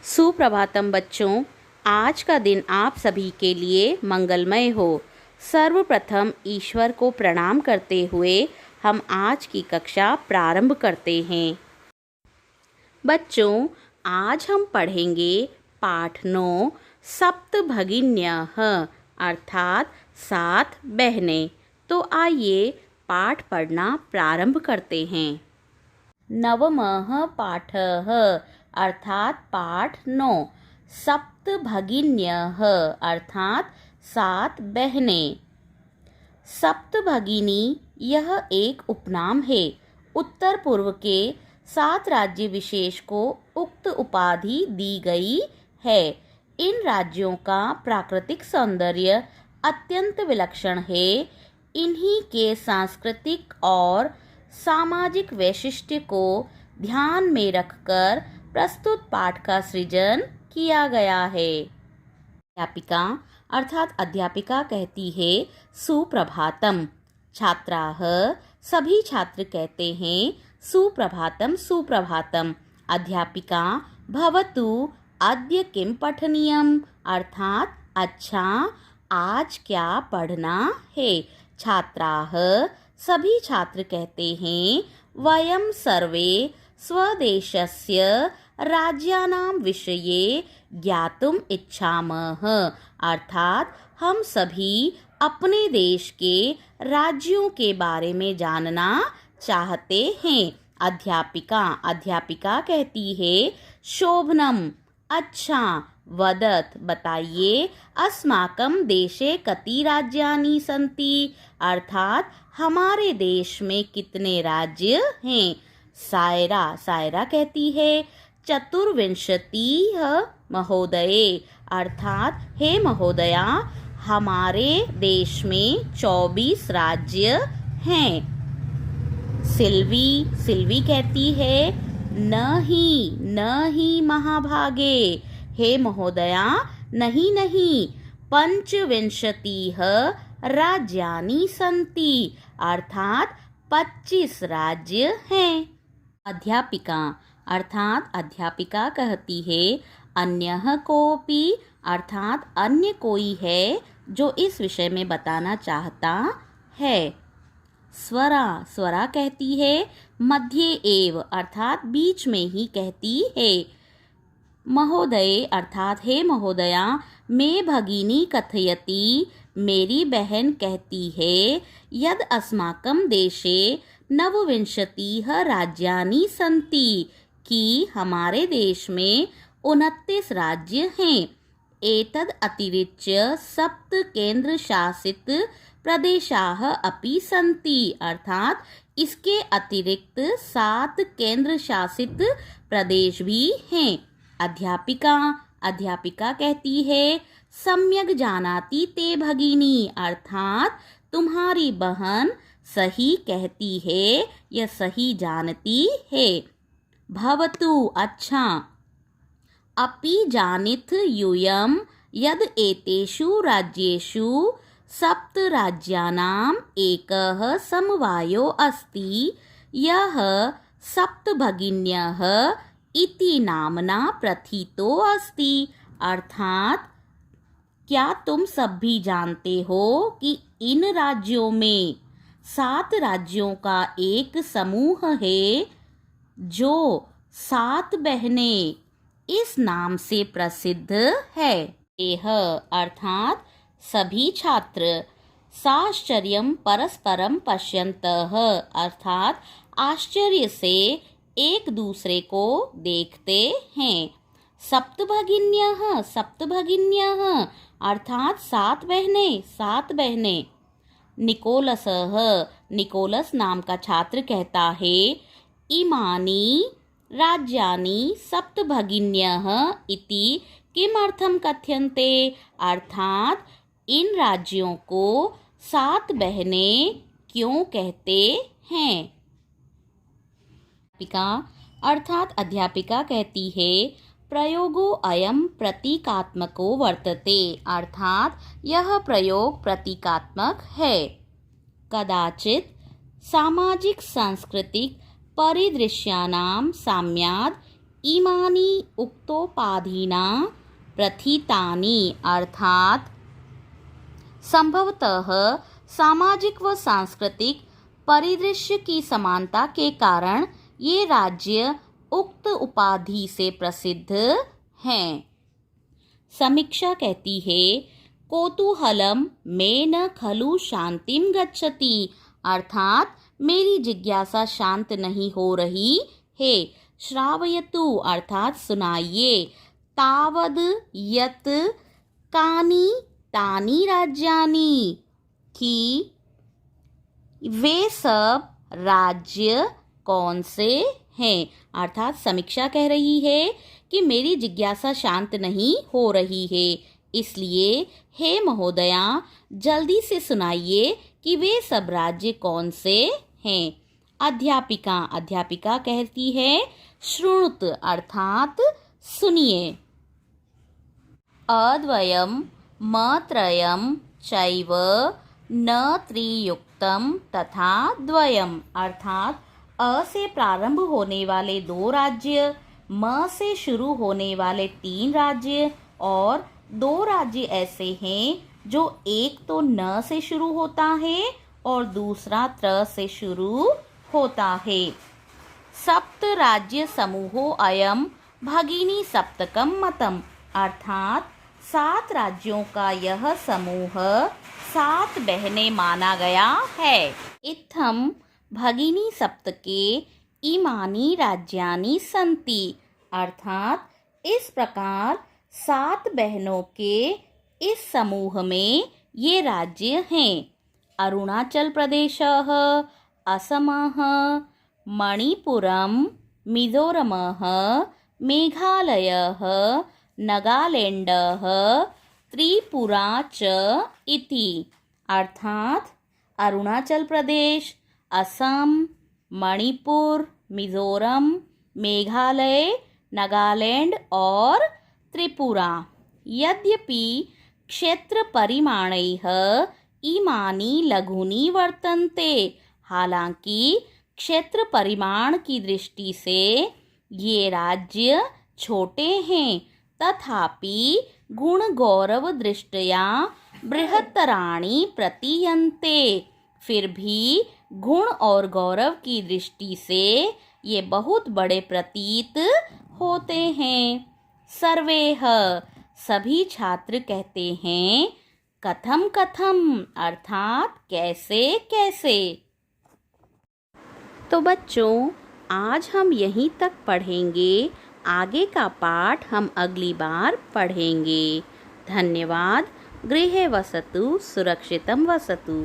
सुप्रभातम बच्चों, आज का दिन आप सभी के लिए मंगलमय हो। सर्वप्रथम ईश्वर को प्रणाम करते हुए हम आज की कक्षा प्रारंभ करते हैं। बच्चों, आज हम पढ़ेंगे पाठ 9 सप्तभगिन्यः अर्थात 7 बहनें। तो आइए पाठ पढ़ना प्रारंभ करते हैं। नवमः पाठः अर्थात पाठ 9 सप्तभगिन्यः अर्थात 7 बहनें। सप्तभगिनी यह एक उपनाम है। उत्तर पूर्व के 7 राज्य विशेष को उक्त उपाधि दी गई है। इन राज्यों का प्राकृतिक सौंदर्य अत्यंत विलक्षण है। इन्हीं के सांस्कृतिक और सामाजिक वैशिष्ट्य को ध्यान में रखकर प्रस्तुत पाठ का सृजन किया गया है। अध्यापिका अर्थात अध्यापिका कहती है सुप्रभातम। छात्राः सभी छात्र कहते हैं सुप्रभातम सुप्रभातम। अध्यापिका भवतु अद्य किं पठनीयम् अर्थात अच्छा आज क्या पढ़ना है। छात्राः सभी छात्र कहते हैं वयं सर्वे स्वदेशस्य राज्यानां विषये ज्ञातुम् इच्छामः अर्थात हम सभी अपने देश के राज्यों के बारे में जानना चाहते हैं। अध्यापिका कहती है शोभनम अच्छा वदत बताइए अस्माकं देशे कति राज्यानि सन्ति अर्थात हमारे देश में कितने राज्य हैं। सायरा कहती है चतुर्विंशतिः महोदये अर्थात हे महोदया हमारे देश में 24 राज्य हैं। सिल्वी कहती है न ही महाभागे हे महोदया नहीं पंचविंशतिः राज्यानि सन्ति अर्थात 25 राज्य हैं। अध्यापिका अर्थात अध्यापिका कहती है अन्यः कोऽपि अर्थात अन्य कोई है जो इस विषय में बताना चाहता है। स्वरा कहती है मध्य एव अर्थात बीच में ही कहती है। महोदय अर्थात हे महोदया मे भगिनी कथयति मेरी बहन कहती है यद अस्माकं देशे नवविंशतिः राज्यानि सन्ति कि हमारे देश में 29 राज्य हैं। एतद् अतिरिच्य 7 केंद्रशासित प्रदेशाः अपि सन्ति अर्थात इसके अतिरिक्त 7 केंद्रशासित प्रदेश भी हैं। अध्यापिका कहती है सम्यक जानाति ते भगिनी अर्थात तुम्हारी बहन सही कहती है या सही जानती है। भवतु अच्छा अपि जानिथ यूयं यद एतेषु राज्येषु 7 राज्यानाम् एकः समवायो अस्ति यः सप्तभगिन्यः इति नामना प्रथितो अस्ति अर्थात क्या तुम सब भी जानते हो कि इन राज्यों में 7 राज्यों का एक समूह है जो 7 बहनें इस नाम से प्रसिद्ध है। यह अर्थात सभी छात्र साश्चर्यं परस्परं पश्यन्तः अर्थात आश्चर्य से एक दूसरे को देखते हैं। सप्तभगिन्यः अर्थात 7 बहनें। निकोलस नाम का छात्र कहता है इमानी राज्यानि सप्तभगिन्यः इति किमर्थं कथ्यन्ते अर्थात इन राज्यों को 7 बहनें क्यों कहते हैं। अध्यापिका कहती है प्रयोगो अयम प्रतीकात्मको वर्तते अर्थात यह प्रयोग प्रतीकात्मक है। कदाचित सामाजिक सांस्कृतिक परिदृश्यानां साम्यात् इमानी उक्तोपाधीना प्रथितानि अर्थात संभवतः सामाजिक व सांस्कृतिक परिदृश्य की समानता के कारण ये राज्य उक्त उपाधि से प्रसिद्ध हैं। समीक्षा कहती है कौतूहलम में न खलु शांतिम गच्छति अर्थात मेरी जिज्ञासा शांत नहीं हो रही है। श्रावयतु अर्थात सुनाइए। तावद यत कानि तानि राज्यानि कि वे सब राज्य कौन से हैं। अर्थात समीक्षा कह रही है कि मेरी जिज्ञासा शांत नहीं हो रही है, इसलिए हे महोदया जल्दी से सुनाइए कि वे सब राज्य कौन से हैं। अध्यापिका कहती है श्रुणुत अर्थात सुनिए। अद्वयम मत्रयम चैव न त्रियुक्तम तथा द्वयम अर्थात अ से प्रारंभ होने वाले 2 राज्य, म से शुरू होने वाले 3 राज्य और 2 राज्य ऐसे हैं जो एक तो न से शुरू होता है और दूसरा त्र से शुरू होता है। सप्त राज्य समूहो अयम भगिनी सप्तकम मतम अर्थात 7 राज्यों का यह समूह 7 बहनें माना गया है। इत्थम भगिनी सप्तके इमानी राज्यानि सन्ति अर्थात इस प्रकार 7 बहनों के इस समूह में ये राज्य हैं। अरुणाचल प्रदेशः, असमः, मणिपुरम, मिजोरमः, मेघालयः, नागालैंडः, त्रिपुरा च इति अर्थात अरुणाचल प्रदेश, असम, मणिपुर, मिजोरम, मेघालय, नागालैंड और त्रिपुरा। यद्यपि क्षेत्र परिमाणैः इमानि लघुनि वर्तन्ते हालांकि क्षेत्र परिमाण की दृष्टि से ये राज्य छोटे हैं, तथापि गुण गौरव दृष्टया बृहत्तराणि प्रतीयन्ते फिर भी गुण और गौरव की दृष्टि से ये बहुत बड़े प्रतीत होते हैं। सर्वेह सभी छात्र कहते हैं कथम कथम अर्थात कैसे कैसे। तो बच्चों आज हम यहीं तक पढ़ेंगे, आगे का पाठ हम अगली बार पढ़ेंगे। धन्यवाद। गृहे वसतु सुरक्षितं वसतु।